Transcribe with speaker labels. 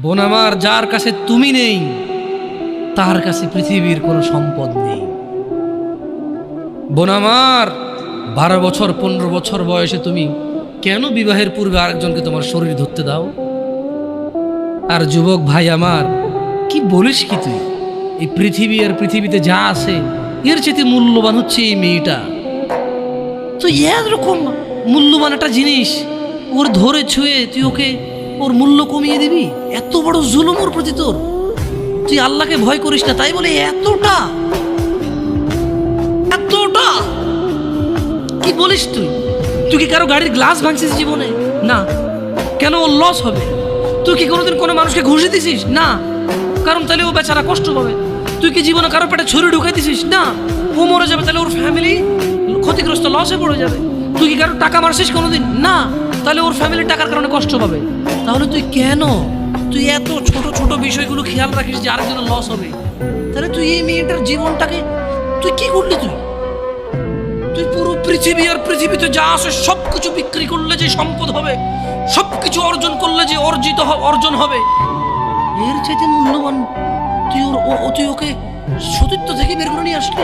Speaker 1: বোন আমার, যার কাছে তুমি নেই তার কাছে পৃথিবীর কোনো সম্পদ নেই। বোন আমার, 12 বছর 15 বছর বয়সে তুমি কেন বিবাহের পূর্বে আরেকজনকে তোমার শরীর ধরতে দাও? আর যুবক ভাই আমার, কি বলিস কি তুই? এই পৃথিবী আর পৃথিবীতে যা আছে এর চেয়ে মূল্যবান হচ্ছে এই মেয়েটা। তো এরকম মূল্যবান একটা জিনিস ওর ধরে ছুঁয়ে তুই ওকে ওর মূল্য কমিয়ে দিবি? এত বড় জুলুম ওর প্রতি তোর! তুই আল্লাহকে ভয় করিস না তাই বলে এতটা এতটা কি বলিস তুই? তুই কি কারো গাড়ির গ্লাস ভাঙছিস জীবনে? না। কেন? ওর লস হবে। তুই কি কোনোদিন কোনো মানুষকে ঘুষি দিছিস? না। কারণ তাহলে ও বেচারা কষ্ট পাবে। তুই কি জীবনে কারো পেটে ছুরি ঢুকাই দিছিস? না। ও মরে যাবে, তাহলে ওর ফ্যামিলি ক্ষতিগ্রস্ত, লসে পড়ে যাবে। তুই কি কারো টাকা মারছিস কোনোদিন? না। তাহলে ওর ফ্যামিলি টাকার কারণে কষ্ট পাবে। তাহলে তুই কেন তুই এত ছোট ছোট বিষয়গুলো খেয়াল রাখিস যে আরেকজনের লস হবে? তাহলে তুই এই মেয়েটার জীবনটাকে তুই কি করলি? তুই পুরো পৃথিবী আর পৃথিবীতে যা আছে সবকিছু বিক্রি করলে যে সম্পদ হবে, সবকিছু অর্জন করলে যে অর্জন হবে, এর চাইতে মূল্যবান তুই ওকে সতীত্ব থেকে বের করে নিয়ে আসলি।